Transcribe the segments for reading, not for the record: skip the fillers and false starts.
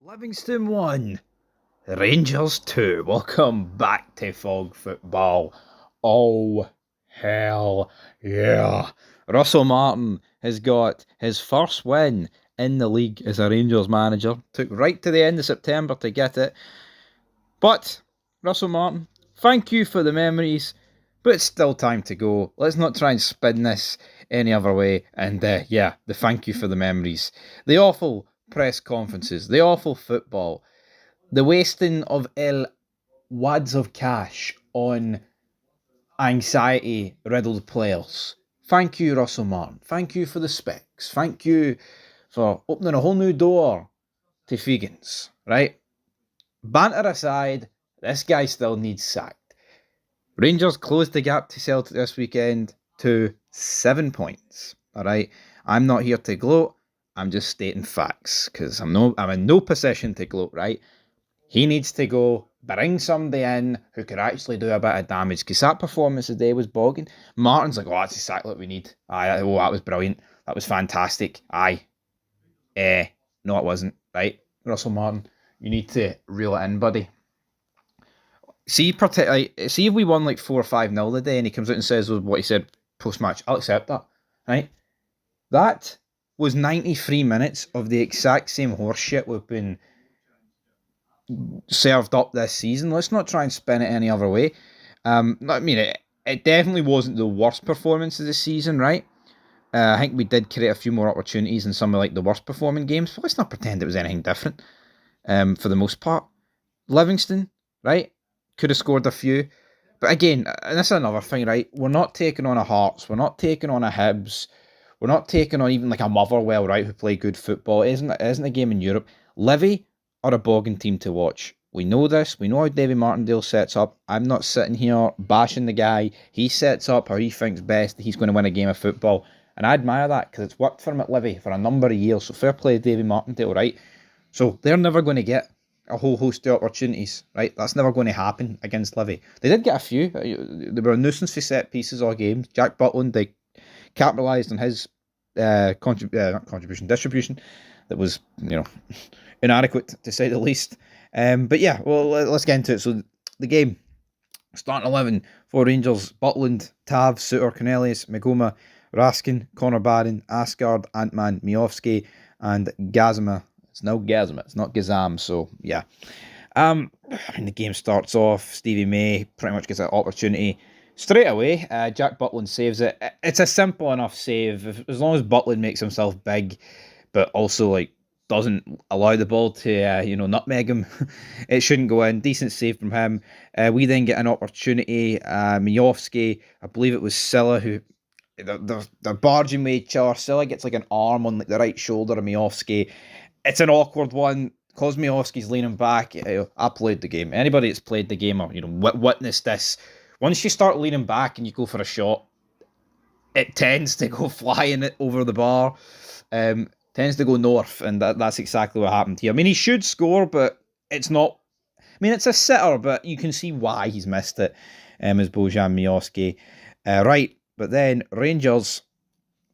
Livingston 1, Rangers 2. Welcome back to Fog Football. Oh, hell yeah. Russell Martin has got his first win in the league as a Rangers manager. Took right to the end of September to get it. But, Russell Martin, thank you for the memories, but it's still time to go. Let's not try and spin this any other way. And the thank you for the memories. The awful press conferences, the awful football, the wasting of wads of cash on anxiety-riddled players. Thank you, Russell Martin. Thank you for the specs. Thank you for opening a whole new door to Fegans, right? Banter aside, this guy still needs sacked. Rangers closed the gap to Celtic this weekend to 7 points. Alright, I'm not here to gloat. I'm just stating facts because I'm in no position to gloat, right? He needs to go bring somebody in who could actually do a bit of damage because that performance today was bogging. Martin's like, oh, that's exactly what we need. That was brilliant. That was fantastic. No, it wasn't, right? Russell Martin, you need to reel it in, buddy. See if we won like 4 or 5-0 today and he comes out and says what he said post-match, I'll accept that, right? That was 93 minutes of the exact same horseshit we've been served up this season. Let's not try and spin it any other way. It definitely wasn't the worst performance of the season, right? I think we did create a few more opportunities in some of like the worst performing games, but let's not pretend it was anything different. For the most part, Livingston, right, could have scored a few, but again, and this is another thing, right? We're not taking on a Hearts, we're not taking on a Hibs, we're not taking on even like a Motherwell, right, who play good football. It isn't a game in Europe. Livy are a bogging team to watch. We know this. We know how Davy Martindale sets up. I'm not sitting here bashing the guy. He sets up how he thinks best that he's going to win a game of football. And I admire that because it's worked for him at Livy for a number of years. So fair play to Davy Martindale, right? So they're never going to get a whole host of opportunities, right? That's never going to happen against Livy. They did get a few. They were a nuisance for set pieces all game. Jack Butland, they capitalised on his distribution that was, inadequate to say the least. But yeah, well, let's get into it. So the game, starting 11 for Rangers: Butland, Tav, Suter, Cornelius, Magoma, Raskin, Connor Barron, Asgard, Antman, Miofsky, and Gazima. It's now Gazima, it's not Gazam, so yeah. The game starts off, Stevie May pretty much gets an opportunity straight away. Jack Butland saves it. It's a simple enough save, as long as Butland makes himself big, but also doesn't allow the ball to nutmeg him. It shouldn't go in. Decent save from him. We then get an opportunity. Miofsky, I believe it was Silla who they're barging with each other. Silla gets an arm on the right shoulder of Miofsky. It's an awkward one because Miofsky's leaning back. I played the game. Anybody that's played the game or witnessed this, once you start leaning back and you go for a shot, it tends to go flying over the bar. Tends to go north, and that's exactly what happened here. I mean, he should score, but it's not. I mean, it's a sitter, but you can see why he's missed it, as Bojan Miofsky. Right, but then Rangers,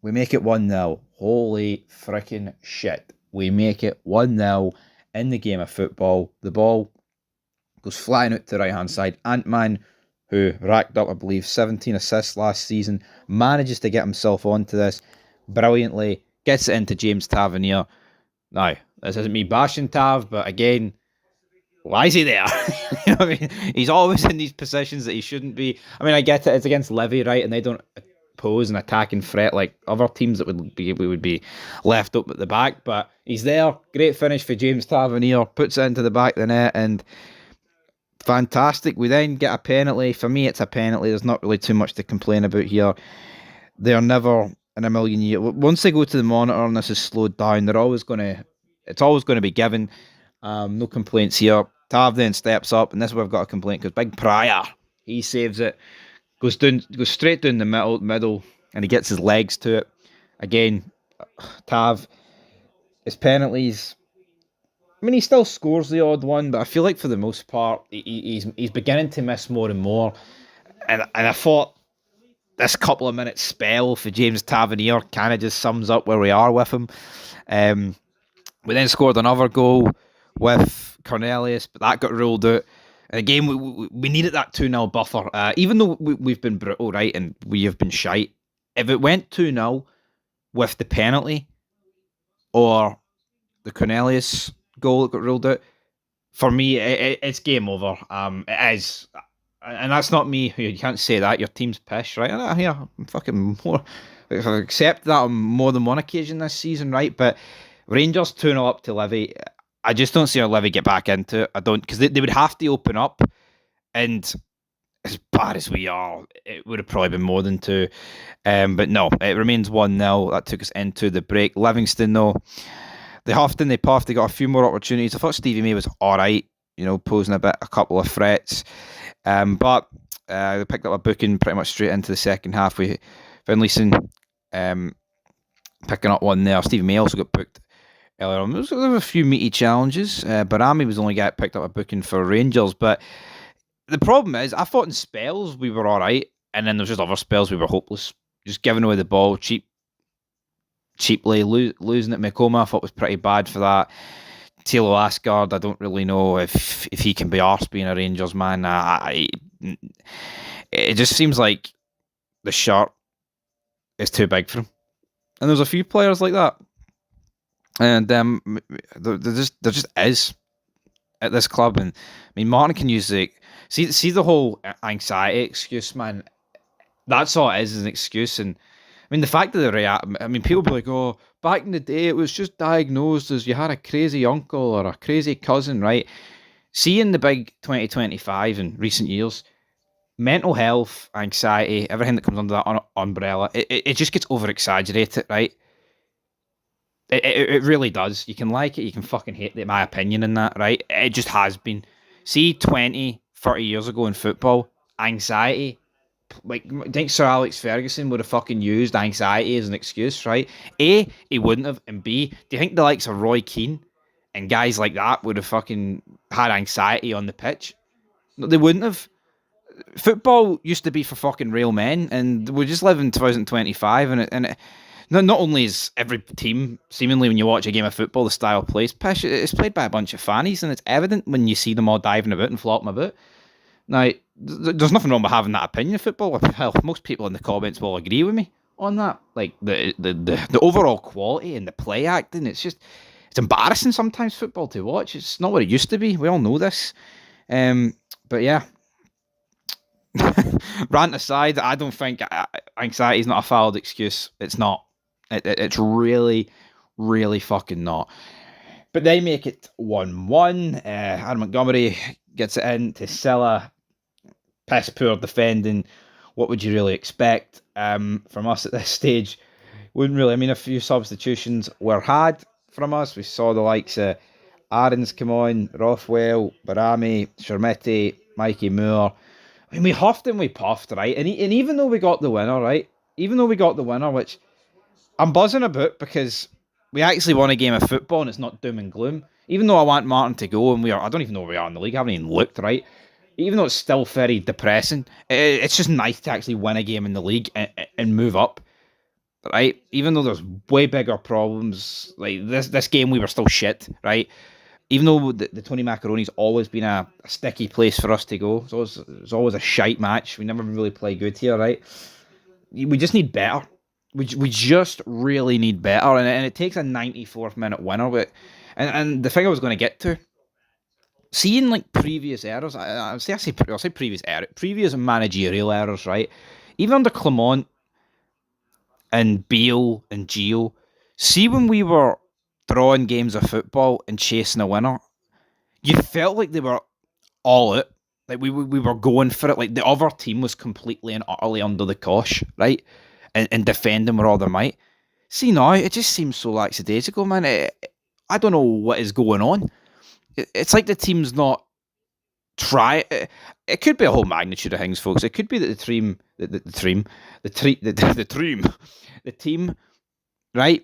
we make it 1-0. Holy freaking shit. We make it 1-0 in the game of football. The ball goes flying out to the right-hand side. Antman, who racked up, I believe, 17 assists last season, manages to get himself onto this brilliantly. Gets it into James Tavernier. Now, this isn't me bashing Tav, but again, why is he there? He's always in these positions that he shouldn't be. I mean, I get it, it's against Livy, right? And they don't pose an attacking threat like other teams that would be left up at the back. But he's there. Great finish for James Tavernier. Puts it into the back of the net and fantastic. We then get a penalty. For me, it's a penalty. There's not really too much to complain about here. They're never in a million years. Once they go to the monitor and this is slowed down, it's always going to be given. No complaints here. Tav then steps up, and this is where I've got a complaint because Big Pryor, he saves it, goes straight down the middle, and he gets his legs to it. Again, Tav, his penalties. I mean, he still scores the odd one, but I feel like for the most part, he's beginning to miss more and more. And I thought this couple of minutes spell for James Tavernier kind of just sums up where we are with him. We then scored another goal. with Cornelius, but that got ruled out. And again, we needed that 2-0 buffer. Even though we've been brutal, right, and we have been shite, if it went 2-0 with the penalty or the Cornelius goal that got ruled out, for me, it's game over. It is. And that's not me. You can't say that. Your team's pissed, right? I'm fucking more. I've accepted that on more than one occasion this season, right? But Rangers 2-0 up to Livy. I just don't see how Livy get back into it. I don't, because they would have to open up, and as bad as we are, it would have probably been more than two. But no, it remains 1-0. That took us into the break. Livingston, though, they huffed and they puffed. They got a few more opportunities. I thought Stevie May was all right, posing a couple of threats. But they picked up a booking pretty much straight into the second half. We Finlayson picking up one there. Stevie May also got booked earlier on. There were a few meaty challenges. Barami was the only guy that picked up a booking for Rangers. But the problem is, I thought in spells we were all right, and then there was just other spells we were hopeless. Just giving away the ball cheaply, losing at Makoma, I thought was pretty bad for that. Taylor Asgard, I don't really know if he can be arsed being a Rangers man. It just seems like the shirt is too big for him. And there's a few players like that. And there just is at this club. And I mean, Martin can use see the whole anxiety excuse, man. That's all it is an excuse. And I mean, the fact that people be like, oh, back in the day, it was just diagnosed as you had a crazy uncle or a crazy cousin, right? Seeing the big 2025 in recent years, mental health, anxiety, everything that comes under that umbrella, it just gets over-exaggerated, right? It really does. You can like it, you can fucking hate it, my opinion in that, right? It just has been. See, 20, 30 years ago in football, anxiety, like, I think Sir Alex Ferguson would have fucking used anxiety as an excuse, right? A, he wouldn't have, and B, do you think the likes of Roy Keane and guys like that would have fucking had anxiety on the pitch? No, they wouldn't have. Football used to be for fucking real men, and we just live in 2025, and not only is every team, seemingly when you watch a game of football, the style of play is pish, it's played by a bunch of fannies, and it's evident when you see them all diving about and flopping about. Now, there's nothing wrong with having that opinion of football. Hell, most people in the comments will agree with me on that. Like, the overall quality and the play acting, it's embarrassing sometimes, football to watch. It's not what it used to be. We all know this. But yeah. Rant aside, I don't think anxiety is not a valid excuse. It's not. It's really, really fucking not. But they make it 1-1. Aaron Montgomery gets it in to Silla. Piss poor defending. What would you really expect from us at this stage? Wouldn't really. I mean, a few substitutions were had from us. We saw the likes of Aarons come on, Rothwell, Barami, Shermetti, Mikey Moore. I mean, we huffed and we puffed, right? And even though we got the winner, right? Even though we got the winner, which I'm buzzing about because we actually won a game of football and it's not doom and gloom. Even though I want Martin to go and I don't even know where we are in the league. I haven't even looked, right? Even though it's still very depressing, it's just nice to actually win a game in the league and move up, right? Even though there's way bigger problems, like this game we were still shit, right? Even though the Tony Macaroni's always been a sticky place for us to go. It's always a shite match. We never really play good here, right? We just need better. We just really need better. And it takes a 94th minute winner. But, and the thing I was going to get to, seeing like previous errors, I'll say previous managerial errors, right? Even under Clement and Beale and Gio, see when we were drawing games of football and chasing a winner, you felt like they were all out. Like we were going for it. Like the other team was completely and utterly under the cosh, right? And defending with all their might. See now, it just seems so lackadaisical, man. I don't know what is going on. It's like the team's not try. It could be a whole magnitude of things, folks. It could be that the team, right,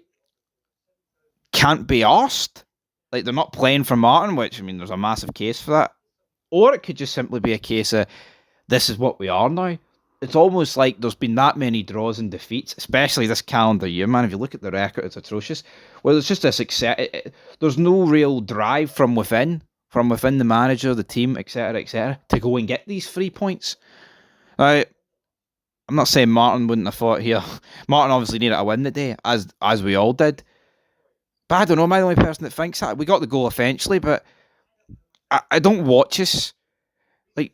can't be arsed. Like they're not playing for Martin, which I mean, there's a massive case for that. Or it could just simply be a case of this is what we are now. it's almost like there's been that many draws and defeats, especially this calendar year, man. If you look at the record, it's atrocious. Well, it's just this there's no real drive from within the manager, the team, etc., to go and get these 3 points. Right. I'm not saying Martin wouldn't have fought here. Martin obviously needed a win the day, as we all did. But I don't know, am I the only person that thinks that? We got the goal eventually, but I don't watch us. Like,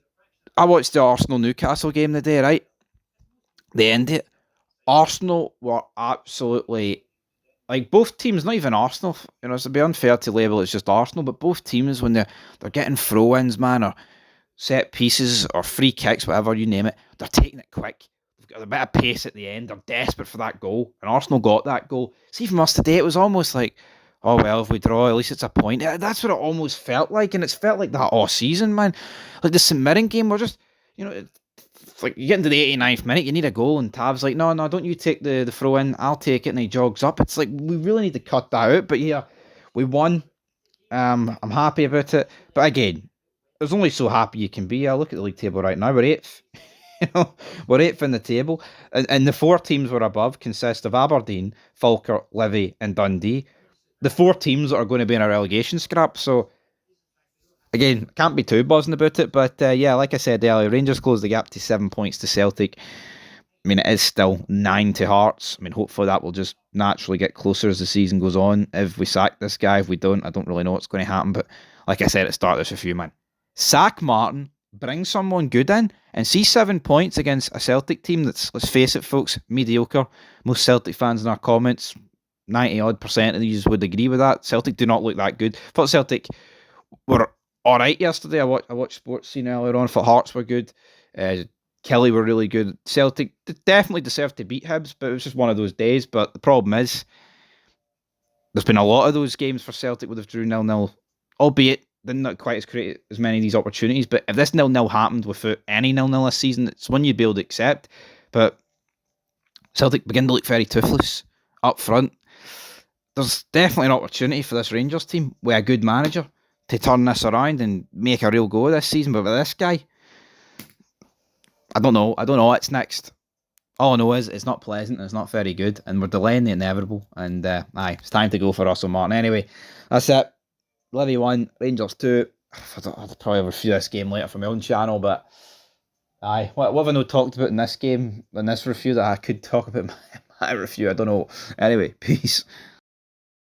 I watched the Arsenal-Newcastle game the day, right? The end of it. Arsenal were absolutely... Like, both teams, not even Arsenal, it'd be unfair to label it's just Arsenal, but both teams, when they're getting throw-ins, man, or set pieces, or free kicks, whatever, you name it, they're taking it quick. They've got a bit of pace at the end. They're desperate for that goal, and Arsenal got that goal. See, from us today, it was almost like, oh, well, if we draw, at least it's a point. That's what it almost felt like, and it's felt like that all season, man. Like the St Mirren game, we're just, it's like you get into the 89th minute, you need a goal, and Tav's like, no, don't you take the throw in, I'll take it, and he jogs up. It's like, we really need to cut that out, but yeah, we won. I'm happy about it, but again, there's only so happy you can be. I look at the league table right now, we're 8th. We're 8th in the table, and the 4 teams we're above consist of Aberdeen, Falkirk, Livy, and Dundee. The 4 teams that are going to be in a relegation scrap, so again, can't be too buzzing about it, but yeah, like I said earlier, Rangers closed the gap to 7 points to Celtic. I mean, it is still 9 to Hearts. I mean, hopefully that will just naturally get closer as the season goes on. If we sack this guy, if we don't, I don't really know what's going to happen, but like I said at the start of this review, man, sack Martin, bring someone good in, and see 7 points against a Celtic team that's, let's face it, folks, mediocre. Most Celtic fans in our comments, 90% of these would agree with that. Celtic do not look that good. I thought Celtic were alright yesterday. I watched Sports Scene earlier on. I thought Hearts were good. Kelly were really good. Celtic definitely deserved to beat Hibs, but it was just one of those days. But the problem is, there's been a lot of those games for Celtic would have drew 0-0, albeit they're not quite as create as many of these opportunities. But if this 0-0 happened without any 0-0 this season, it's one you'd be able to accept. But Celtic begin to look very toothless up front. There's definitely an opportunity for this Rangers team with a good manager to turn this around and make a real go of this season. But with this guy, I don't know what's next. All I know is it's not pleasant, it's not very good, and we're delaying the inevitable. And it's time to go for Russell Martin. Anyway, that's it. Livy 1, Rangers 2. I'll probably review this game later from my own channel, but what have I not talked about in this game, in this review that I could talk about in my review? I don't know. Anyway, peace.